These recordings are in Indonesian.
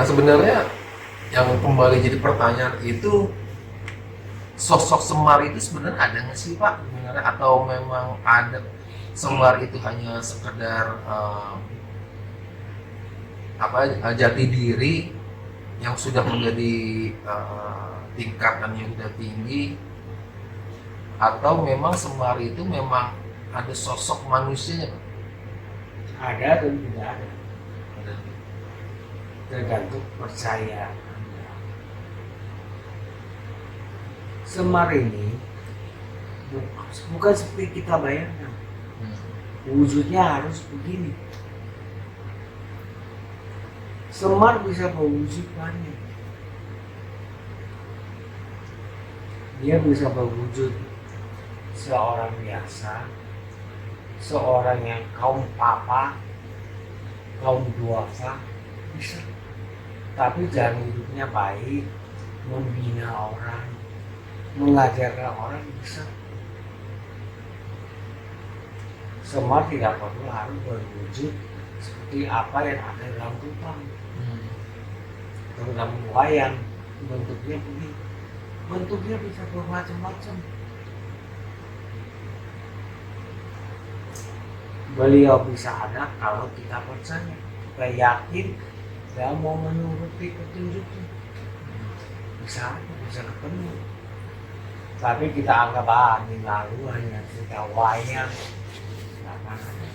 Nah sebenarnya yang kembali jadi pertanyaan itu, sosok Semar itu sebenarnya ada nggak sih Pak sebenarnya, atau memang ada Semar itu hanya sekedar jati diri yang sudah menjadi tingkatan yang sudah tinggi, atau memang Semar itu memang ada sosok manusianya Pak? Ada dan tidak ada, Ada. tergantung percaya Anda. Semar ini bukan seperti kita bayangkan. Wujudnya harus begini. Semar bisa berwujud banyak. Dia bisa berwujud seorang biasa, seorang yang kaum papa, kaum duafa, bisa. Tapi jalan hidupnya baik, membina orang, mengajarkan orang, bisa. Semar tidak perlu harus berwujud seperti apa yang ada dalam Tuhan. Terutama wayang, bentuknya begini. Bentuknya bisa bermacam-macam. Beliau bisa ada kalau kita percaya, kita yakin dan mau menuruti petunjuknya. Bisa ada, bisa ketemu. Tapi kita anggap ini lalu hanya cerita wayang. Tidak akan ada.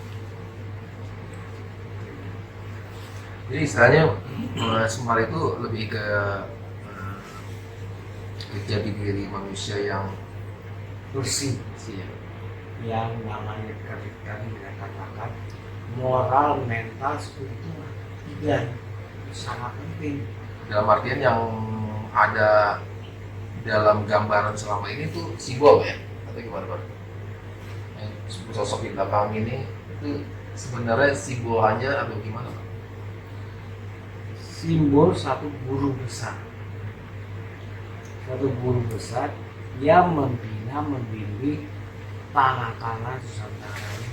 Jadi istilahnya Semar itu lebih ke jati diri manusia yang Bersih. sih ya. Yang namanya tadi kita katakan moral, mental, spiritual, tiga sangat penting. Dalam artian yang ada dalam gambaran selama ini tuh simbol ya, atau gimana Pak? Sosok di belakang ini itu sebenarnya simbolannya atau gimana Pak? Simbol satu guru besar, yang membina, membimbing tanah-tanah Nusantara ini.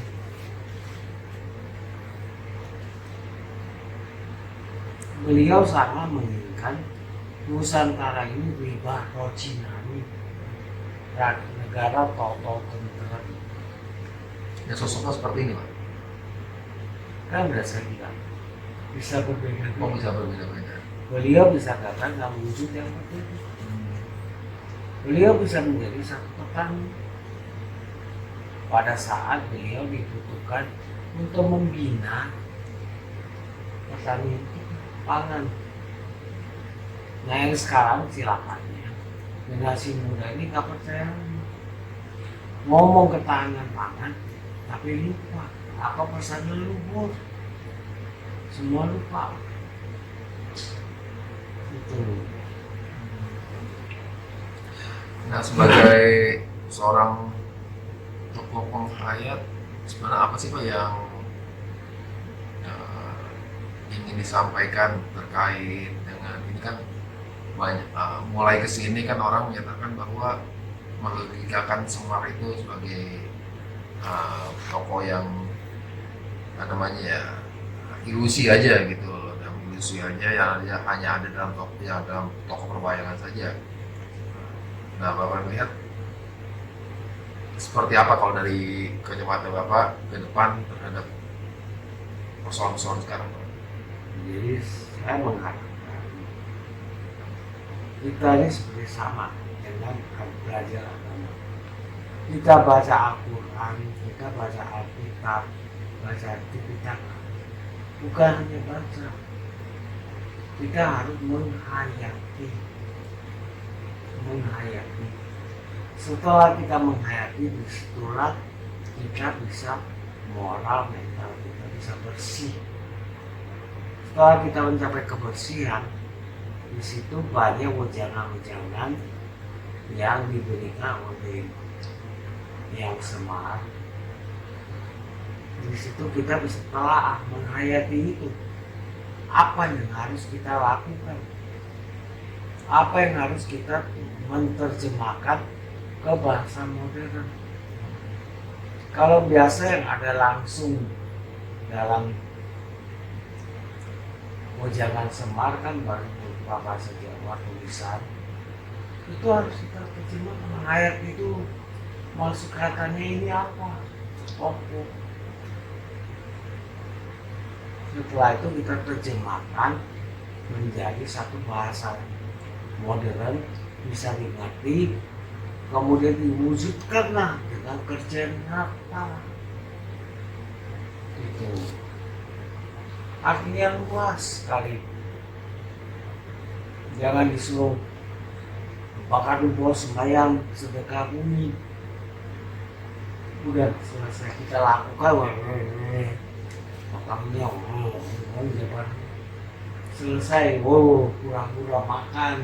Beliau sangat menginginkan Nusantara ini bebas rocinani, negara total tentram. Ya sosoknya seperti ini Pak? Kan udah saya bilang bisa berbeda. Oh bisa berbeda-beda. Beliau bisa datang dalam wujud yang berbeda. Beliau bisa menjadi satu petani pada saat beliau dibutuhkan untuk membina petani pangan. Nah yang sekarang silakannya generasi muda ini nggak percaya ngomong ketahanan pangan, tapi lupa apa pesan leluhur, semua lupa itu. Nah sebagai seorang tokoh penghayat, sebenarnya apa sih Pak yang ingin disampaikan terkait dengan ini kan banyak mulai kesini kan orang menyatakan bahwa melogikakan Semar itu sebagai tokoh yang namanya ya ilusi aja gitu, dan ilusi aja yang hanya ada dalam tokoh perwayangan saja. Nah Bapak melihat seperti apa kalau dari kacamata Bapak ke depan terhadap persoalan-persoalan sekarang Pak? Jadi saya mengharapkan kita ini seperti sama dengan belajar agama. Kita baca Al-Quran, kita baca Alkitab, baca Tipitaka. Bukan hanya baca, kita harus menghayati. Setelah kita menghayati, disitulah kita bisa moral, mental kita bisa bersih. Setelah kita mencapai kebersihan, di situ banyak wejangan-wejangan yang diberikan oleh yang Semar. Di situ kita bisa telah menghayati itu. Apa yang harus kita lakukan? Apa yang harus kita menerjemahkan ke bahasa modern? Kalau biasa yang ada langsung dalam Jangan Semar kan baru berupa bahasa Jawa tulisan. Itu harus kita terjemahkan ayat itu maksud katanya ini apa. Opo. Setelah itu kita terjemahkan menjadi satu bahasa modern, bisa dimengerti, kemudian diwujudkan dengan kerja nyata. Itu artinya luas sekali. Jangan disuruh bakar bos sembahyang sedekah bumi. Udah selesai kita lakukan, makamnya selesai, pura-pura makan.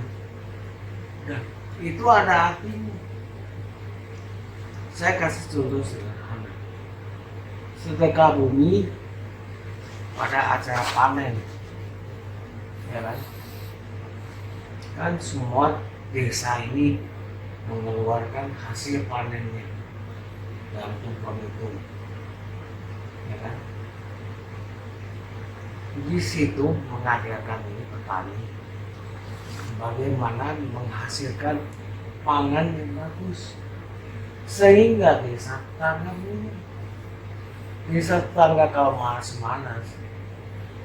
Udah, itu ada artinya. Saya kasih contoh sederhana. Sedekah bumi pada acara panen, ya kan semua desa ini mengeluarkan hasil panennya dalam tumpeng itu, ya kan? Di situ mengajarkan ini petani bagaimana menghasilkan pangan yang bagus, sehingga desa tetangga ini, desa tetangga kalau manas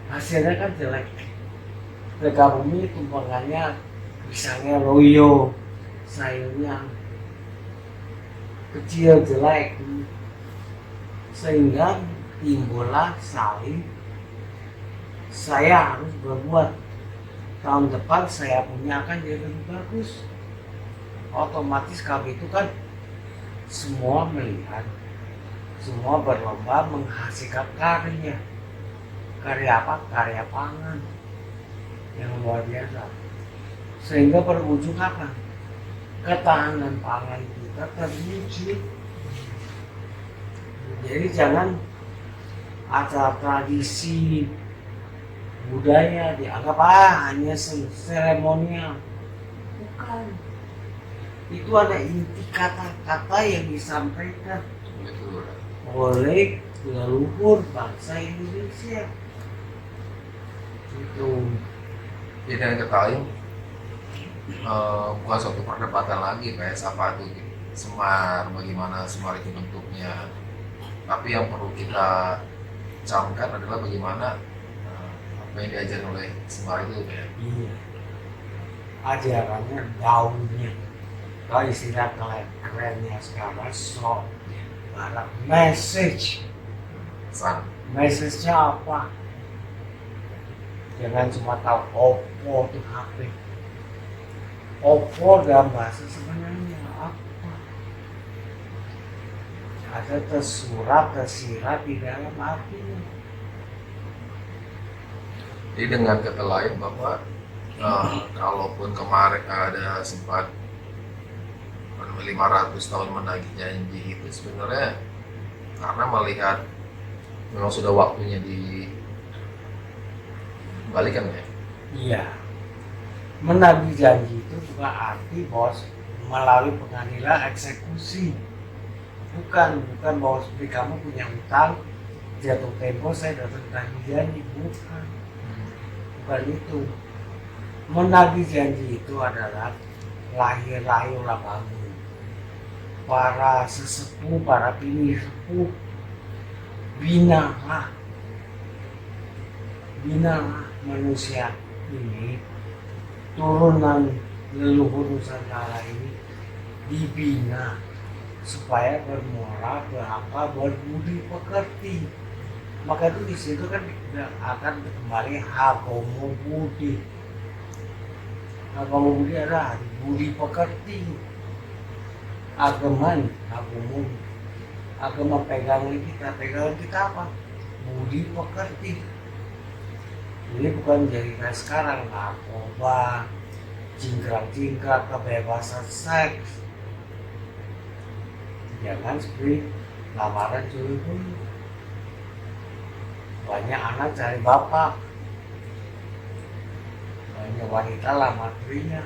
hasilnya kan jelek. Sedekah bumi tumpengannya misalnya loyo, sayurnya kecil jelek, sehingga timbullah saling, saya harus berbuat, tahun depan saya punya akan jadi lebih bagus. Otomatis kami itu kan semua melihat, semua berlomba menghasilkan karya. Karya apa? Karya pangan yang luar biasa. Sehingga berujung apa? Ketahanan pangan kita terwujud. Jadi jangan acara tradisi budaya dianggap hanya seremonial. Bukan. Itu ada inti kata-kata yang disampaikan oleh leluhur bangsa Indonesia. Itu. Jadi yang ketahui bukan suatu perdebatan lagi kayak apa itu Semar, bagaimana Semar itu bentuknya. Tapi yang perlu kita camkan adalah bagaimana apa yang diajarkan oleh Semar itu ya. Iya. Ajarannya daunnya. Kalau istilah kerennya sekarang barang message. Message-nya apa? Jangan cuma tahu Oppo itu HP. Oppo dalam bahasa sebenarnya apa? Ada tersurat, tersirat di dalam artinya. Jadi dengan kata lain bahwa kalaupun kemarin ada sempat 500 tahun menagih janji itu sebenarnya karena melihat memang sudah waktunya dikembalikan ya. Iya. Menagih janji itu bukan arti bos melalui pengadilan eksekusi. Bukan bahwa seperti kamu punya utang, jatuh tempo saya datang tagih janji, bukan itu. Menagih janji itu adalah lahir-lahirlah bangun. Para sesepuh, para bini sepuh, binalah manusia ini, turunan leluhur Nusantara ini dibina supaya bermoral, berakal, berbudi pekerti. Maka itu di situ kan akan kembali Hagomo Budi. Hagomo Budi adalah budi pekerti. Agama pegangan kita apa? Budi pekerti. Ini bukan jadi kayak sekarang narkoba, cingkrang-cingkrang, kebebasan seks. Jangan seperti lamaran curi bunuh. Banyak anak cari bapak, banyak wanita lamar pria.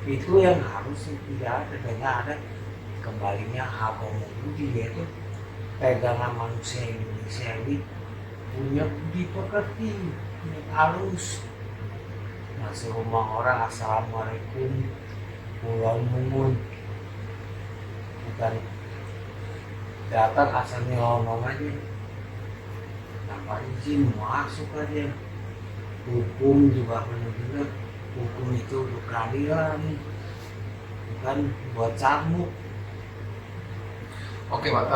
Itu yang harus tidak ada, dengan ada kembalinya Hagomo Budi, yaitu pegangan manusia Indonesia ini punya budi pekerti. halus. Masuk rumah orang assalamualaikum, pulang mungun, bukan datang asalnya ngomong aja, tanpa izin masuk aja. Hukum juga benar-benar hukum itu untuk keadilan, bukan buat cambuk. Oke Pak,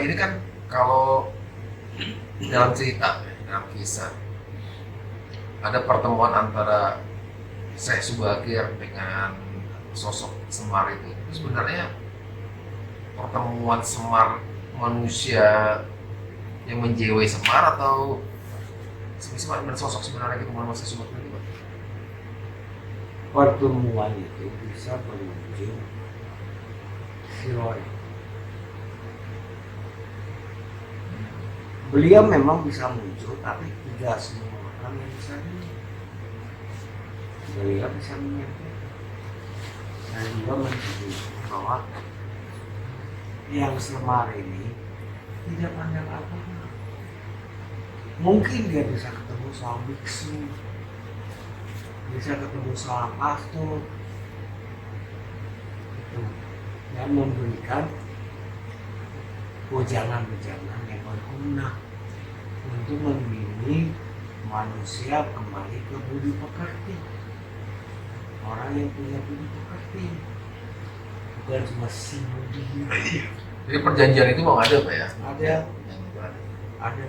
ini kan kalau dalam cerita, dalam kisah, ada pertemuan antara Syekh Subagir dengan sosok Semar itu. Sebenarnya pertemuan Semar manusia yang menjiwai Semar atau semisal sosok sebenarnya ketemu sama Syekh Subagir itu Pak? Pertemuan itu bisa berujung siroy. Beliau memang bisa muncul, tapi tidak semua orang yang bisa muncul. Beliau bisa menyampaikan dan juga menunjukkan bahwa yang Semar ini tidak pandang apa-apa. Mungkin dia bisa ketemu sama biksu, bisa ketemu sama pastor, itu, dan memberikan wejangan-wejangan yang berguna untuk membimbing manusia kembali ke budi pekerti. Orang yang punya budi pekerti, bukan cuma si budi. Jadi perjanjian itu mau ada Pak ya? Ada.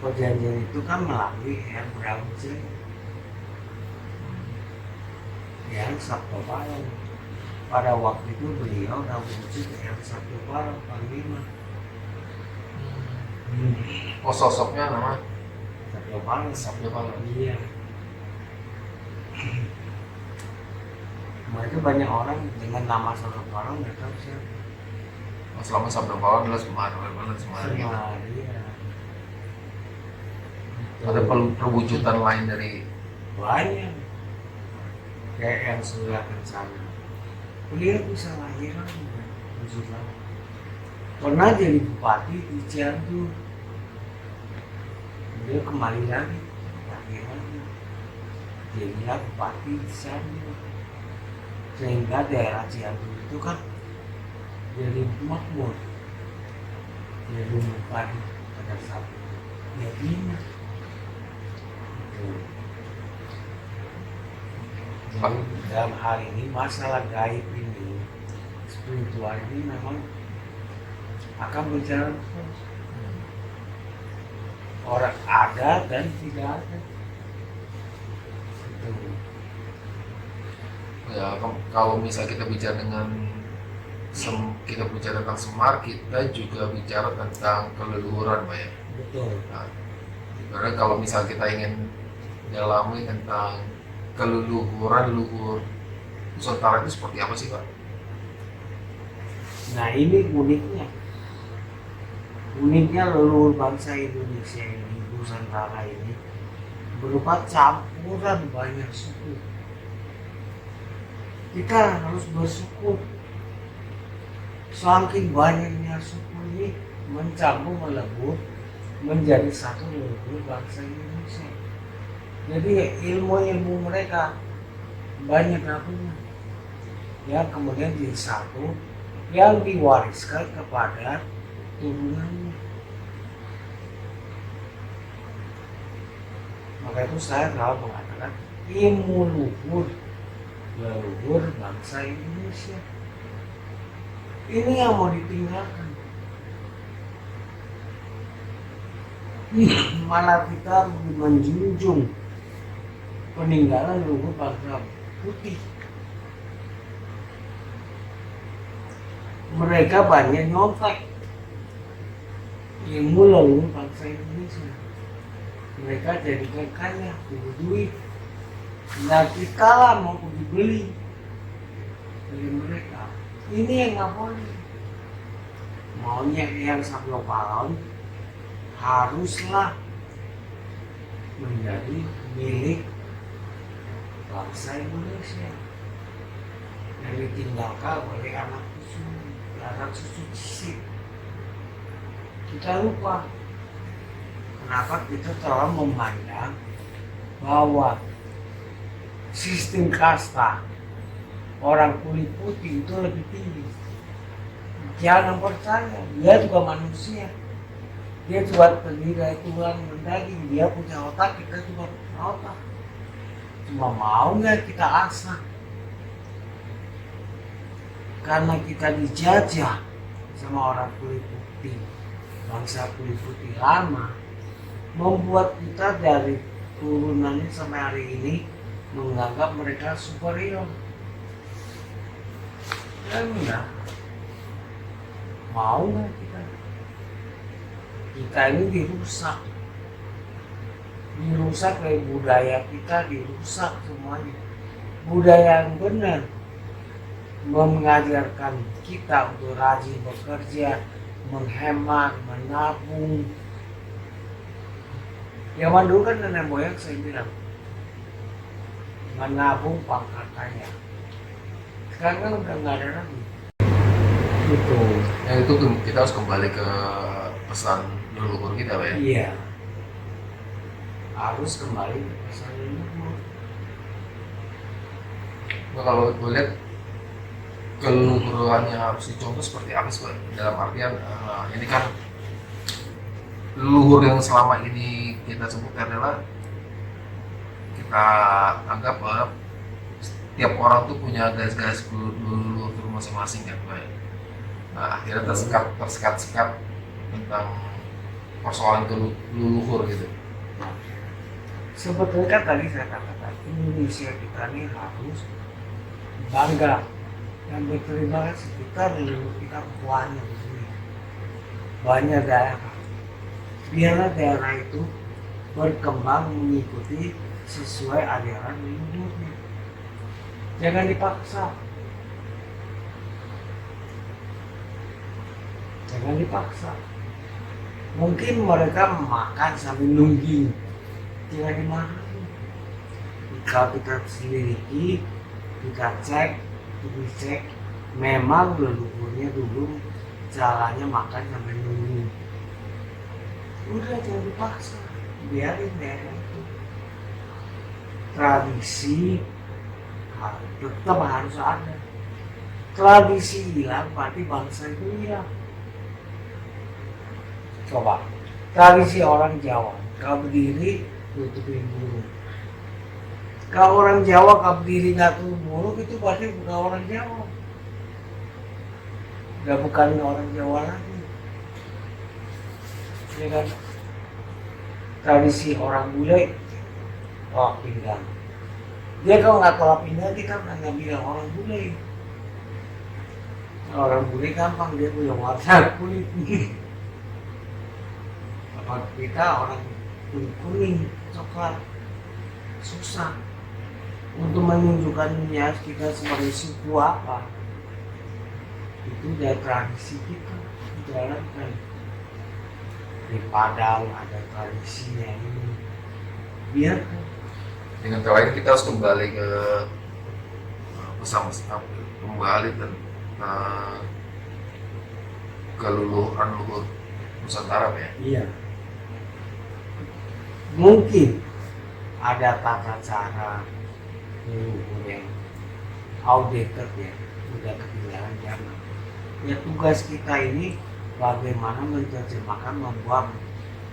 Perjanjian itu kan melalui Abraham yang Sabto Palem. Pada waktu itu beliau udah wujud yang Sabto Palem Panglima. Oh sosoknya nama Sabto Palem. Sabto Palem. Iya. Nah, itu banyak orang dengan nama Sabto Palem nggak tahu siapa. Oh, selama Sabto Palem adalah Semar, benar Semar. Gitu. Iya. Ada perwujudan lain dari Banyak. Kayak yang Surya Kencana. Beliau bisa lahiran, wujud lagi. Pernah jadi bupati di Cianjur. Beliau kembali lagi, lahiran. Jadilah bupati di Cianjur. Sehingga daerah Cianjur itu kan jadi makmur. Jadi bupati pada saat itu. Ya gini. Jadi dalam hal ini masalah gaib ini, spiritual ini memang akan berjalan terus. Orang ada dan tidak ada. Gitu. ya kalau misal kita bicara kita bicara tentang Semar, kita juga bicara tentang keleluhuran Pak ya. Betul. Nah, karena kalau misal kita ingin dalami tentang keleluhuran luhur Nusantara itu seperti apa sih Pak? Nah ini uniknya leluhur bangsa Indonesia ini, Nusantara ini berupa campuran banyak suku. Kita harus bersyukur saking banyaknya suku ini mencampur melebur menjadi satu leluhur bangsa Indonesia. Jadi ilmu mereka banyak akunya yang kemudian jadi satu yang diwariskan kepada turunannya. Maka itu saya selalu mengatakan ilmu leluhur bangsa Indonesia ini yang mau ditinggalkan. Malah kita menjunjung peninggalan leluhur bangsa putih. Mereka banyak nyontek ilmu leluhur bangsa Indonesia. Mereka jadikan kaya, punya duit. Nah kita lah mau dibeli dari mereka. Ini yang nggak boleh. Maunya yang Sabto Palem haruslah menjadi milik bangsa Indonesia yang ditinggalkan oleh anak cucu cicit. Kita lupa kenapa kita terlalu memandang bahwa sistem kasta orang kulit putih itu lebih tinggi. Jangan percaya, dia juga manusia. Dia juga terdiri dari tulang dan daging. Dia punya otak, kita juga punya otak. Cuma mau nggak kita asah? Karena kita dijajah sama orang kulit putih, bangsa kulit putih lama, membuat kita dari turunannya sampai hari ini menganggap mereka superior. Dan enggak, mau nggak kita? Kita ini dirusak dari budaya kita, dirusak semuanya. Budaya yang benar mengajarkan kita untuk rajin bekerja, menghemat, menabung. Zaman dulu kan nenek moyang saya bilang menabung pangkat kaya. Sekarang kan udah nggak ada lagi. Gitu. Yang itu kita harus kembali ke pesan leluhur kita, Pak ya. Iya. Harus kembali ke pesan leluhur. Nah, kalau gue lihat keleluhurannya harus dicontoh seperti apa sih, Pak? Dalam artian ini kan leluhur yang selama ini kita sebut adalah kita anggap bahwa setiap orang tuh punya garis-garis leluhur masing-masing kan, Pak. Nah, akhirnya tersekat tentang persoalan leluhur gitu. Sebetulnya kan tadi saya katakan Indonesia kita ini harus bangga dan berterima kasih kita leluhur kita banyak di sini, banyak daerah. Biarlah daerah itu berkembang mengikuti sesuai ajaran leluhurnya. Jangan dipaksa. Jangan dipaksa. Mungkin mereka makan sambil nungging. Jangan dimarahi. Kalau kita selidiki, kita cek, memang leluhurnya dulu caranya makan sambil nungging. Udah, jangan dipaksa. Biarin daerah itu. Tradisi tetap harus ada. Tradisi hilang, berarti bangsa itu hilang. Coba, tradisi orang Jawa, kau berdiri tutupin burung. Kalau orang Jawa kau berdiri nggak tutup burung, itu berarti bukan orang Jawa. Udah bukan orang Jawa lagi. Ya kan? Tradisi orang bule, tolak pinggang. Dia kalau nggak tolak pinggang, kita nggak bilang orang bule. Orang bule gampang, dia punya warna kulit. Apa kita orang kulit kuning, coklat, susah untuk menunjukkannya kita sebagai suku apa. Itu dari tradisi kita dijalankan. Di Padang ada tradisinya ini, biarkan. Dengan kata lain kita harus kembali ke bersama-sama, kembali dan ke leluhur Nusantara, ya. Iya. Mungkin ada tata cara leluhur yang outdated ya, udah ketinggalan zaman. Ya tugas kita ini bagaimana menerjemahkan, membuat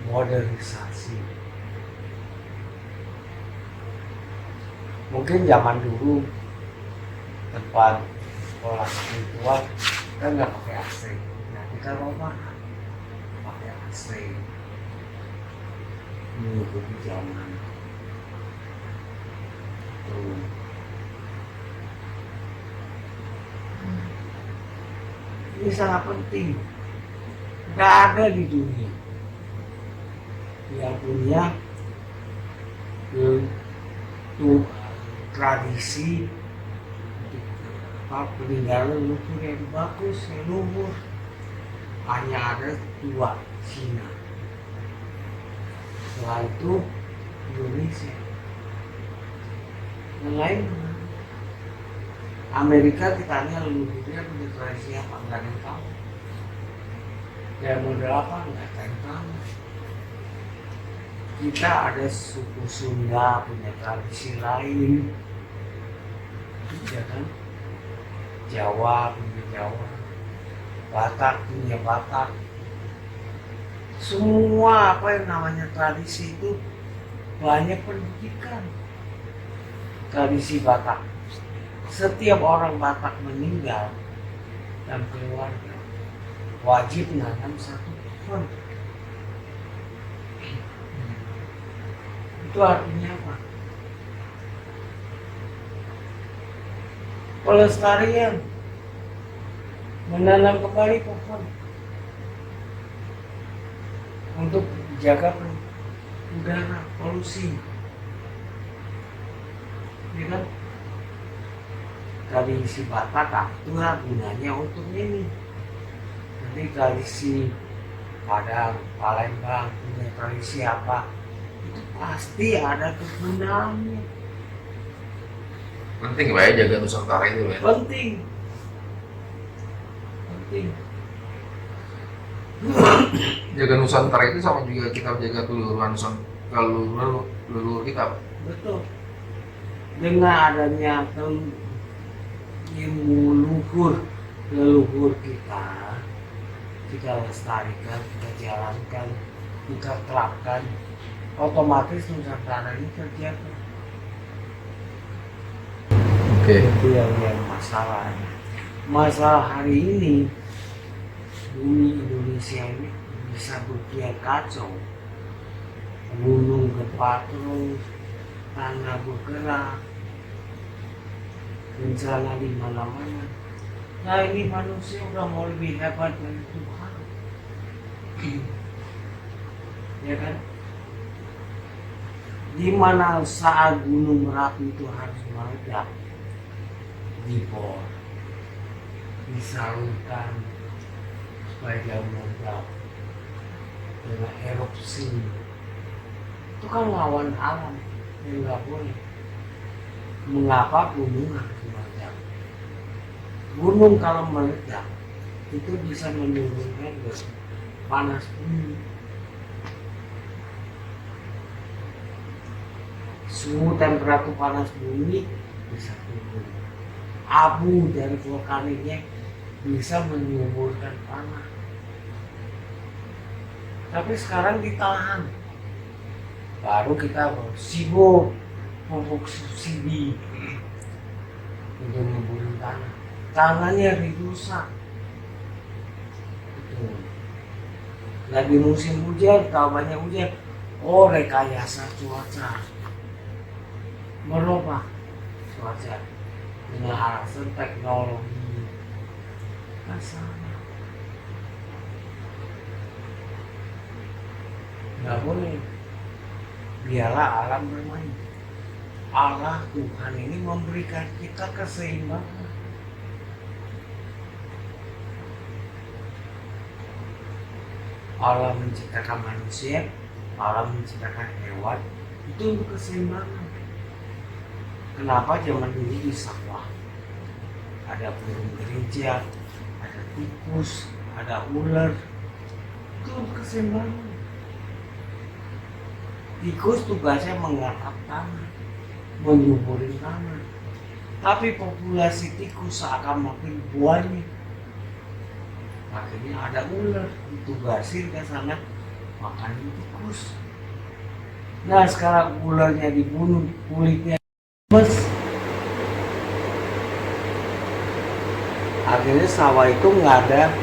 modernisasi. Mungkin zaman dulu tempat sekolah spiritual kan nggak pakai AC. Nah kita rubah pakai AC, mengikuti zaman. Tuh. Ini sangat penting. Nggak ada di dunia yang punya tradisi peninggalan leluhur yang bagus, yang luhur. Hanya ada dua, Cina. Setelah itu Indonesia. Yang lain Amerika kita hanya leluhurnya punya tradisi apa, nggak ada yang tahu. Yang model apa, nggak ada yang tahu. kita ada suku Sunda punya tradisi lain, ya kan? Jawa punya Jawa, Batak punya Batak. Semua apa yang namanya tradisi itu banyak pendidikan. Tradisi Batak, setiap orang Batak meninggal dan keluarga wajib nanam satu pohon. Itu artinya apa? Pelestarian, menanam kembali pohon untuk menjaga udara, polusi, ya kan? Tradisi Batak itulah gunanya untuk ini. Nanti tradisi Padang, Palembang punya tradisi apa? Itu pasti ada kegunaannya. Penting Pak ya jaga Nusantara itu ya. Penting. Jaga Nusantara itu sama juga kita jaga keluhuran leluhur kita. Betul. Dengan adanya ilmu leluhur kita lestarikan, kita jalankan, kita terapkan, otomatis Nusantara ini terjaga. Oke. Itu yang masalah hari ini, bumi Indonesia ini bisa berkiat kacau, gunung gempa terus, tanah bergerak, bencana di mana-mana. Nah ini manusia udah mau lebih hebat dari Tuhan, ya kan? Di mana saat gunung Merapi itu harus meledak, dibor, disalurkan supaya dia meledak dengan erupsi. Itu kan lawan alam yang nggak boleh. Mengapa gunung harus meledak? Gunung kalau meledak itu bisa menurunkan panas bumi. Suhu temperatur panas bumi bisa turun. Abu dari vulkaniknya bisa menyuburkan tanah. Tapi sekarang ditahan. Baru kita sibuk pupuk subsidi untuk membunuh tanah. Tanahnya dirusak. Lagi musim hujan, kalau banyak hujan, rekayasa cuaca, merubah cuaca dengan alasan teknologi. Kasarnya nggak boleh. Biarlah alam bermain. Allah Tuhan ini memberikan kita keseimbangan. Allah menciptakan manusia, Allah menciptakan hewan, itu untuk keseimbangan. Kenapa zaman dulu di sawah ada burung gerincing, ada tikus, ada ular, itu untuk keseimbangan. Tikus tugasnya menggarap tanah, menyuburin tanah. Tapi populasi tikus akan makin banyak. Akhirnya ada ular ditugasin ke sana makan tikus. Nah sekarang ularnya dibunuh, kulitnya lemes. Akhirnya sawah itu nggak ada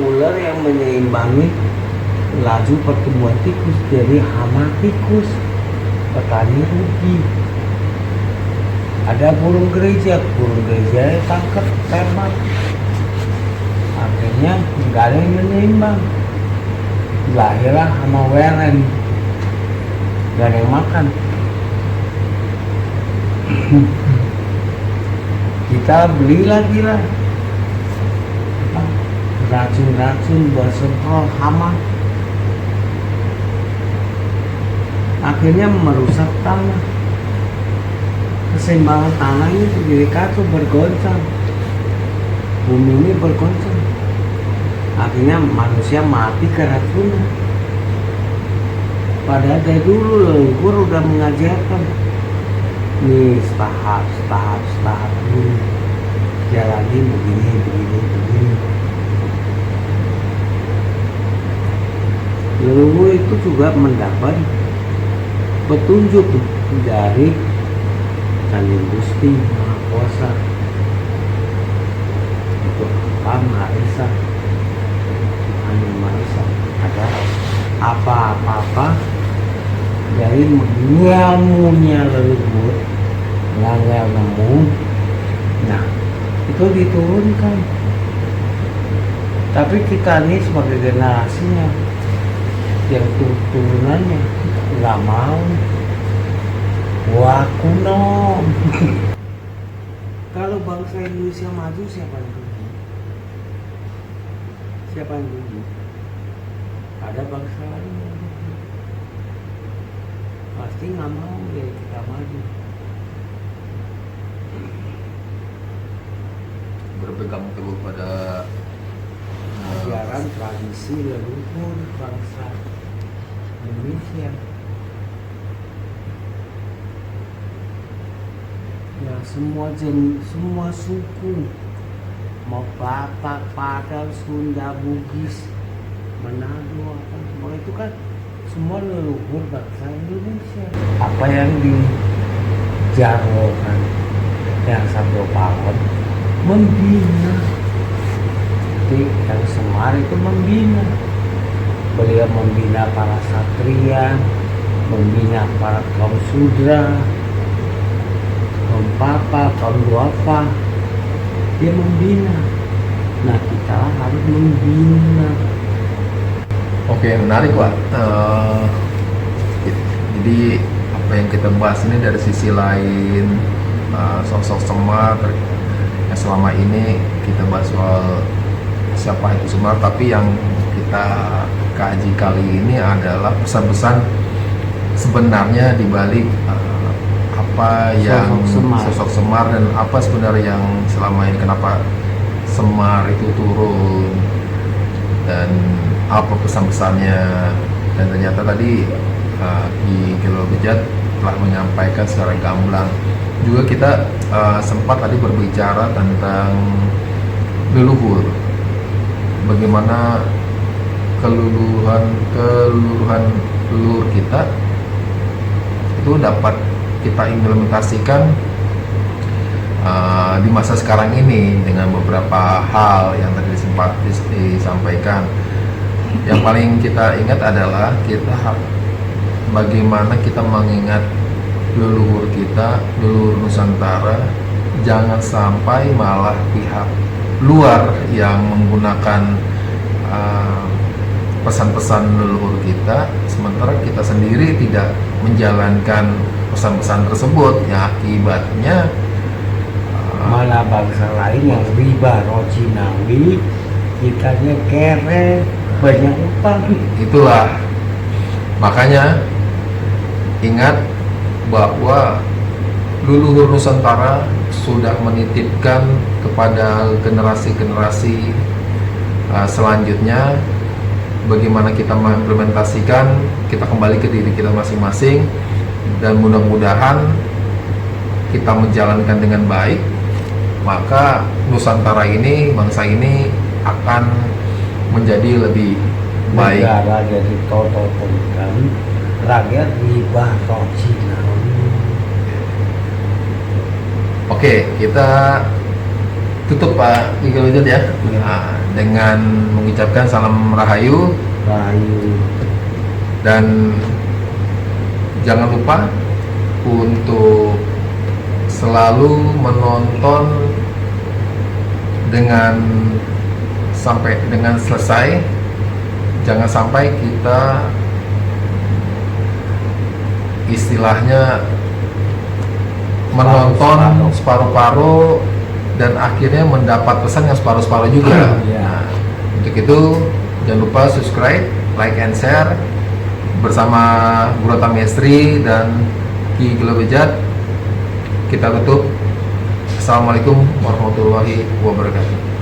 ular yang menyeimbangi laju pertumbuhan tikus, jadi hama tikus, petani rugi. Ada burung gereja tangkap tembak, akhirnya nggak ada yang menyeimbang, lahirlah hama weren, nggak ada yang makan. Kita beli lagi lah racun buat semprot hama, akhirnya merusak tanah. Keseimbangan tanah ini jadi kacau, bergoncang, bumi ini bergoncang, akhirnya manusia mati karena punah. Padahal dari dulu leluhur udah mengajarkan nih tahap ini jalani begini. Leluhur itu juga mendapat petunjuk dari Kanjeng Gusti Maha Kuasa untuk apa Maha ada apa-apa dari ilmunya leluhur nggak nemu. Nah itu diturunkan, tapi kita nih sebagai generasinya yang turunannya nggak mau. Wah kuno. Kalau bangsa Indonesia maju siapa yang rugi? Ada bangsa lain yang rugi. Pasti nggak mau ya kita maju. Berpegang teguh pada Ajaran tradisi leluhur bangsa Indonesia. Ya semua suku, mau Batak, Padang, Sunda, Bugis, Manado, apa semua itu kan semua leluhur bangsa Indonesia. Apa yang dijarwokan yang Sabdo Pawon membina, jadi yang Semar itu membina. Beliau membina para satria, membina para kaum sudra, kaum papa, kaum duafa, dia membina. Nah kita harus membina. Oke, menarik Pak. Jadi apa yang kita bahas ini dari sisi lain, sosok Semar yang selama ini kita bahas soal siapa itu Semar, tapi yang kita kaji kali ini adalah pesan-pesan sebenarnya di balik apa yang sosok Semar dan apa sebenarnya yang selama ini kenapa Semar itu turun dan apa pesan-pesannya. Dan ternyata tadi Ki Gelo Bejat telah menyampaikan secara gamblang. Juga kita sempat tadi berbicara tentang leluhur, bagaimana keluruhan leluhur kita itu dapat kita implementasikan di masa sekarang ini dengan beberapa hal yang tadi sempat disampaikan. Yang paling kita ingat adalah bagaimana kita mengingat leluhur kita, leluhur Nusantara, jangan sampai malah pihak luar yang menggunakan pesan-pesan leluhur kita, sementara kita sendiri tidak menjalankan pesan-pesan tersebut, yang akibatnya malah bangsa lain yang riba rojinawi, kitanya kere, banyak utang. Itulah makanya ingat bahwa leluhur Nusantara sudah menitipkan kepada generasi-generasi selanjutnya bagaimana kita mengimplementasikan, kita kembali ke diri kita masing-masing, dan mudah-mudahan kita menjalankan dengan baik, maka Nusantara ini, bangsa ini akan menjadi lebih baik. Negara jadi toto tentang rakyat riba rojinawi. Oke, kita tutup Pak Gelo Bejat ya, dengan mengucapkan salam rahayu, dan jangan lupa untuk selalu menonton sampai dengan selesai. Jangan sampai kita istilahnya menonton separuh-paruh dan akhirnya mendapat pesan yang separuh-separuh juga. Nah, untuk itu jangan lupa subscribe, like and share bersama Guru Tamestri dan Ki Gelo Bejat. Kita tutup. Assalamualaikum warahmatullahi wabarakatuh.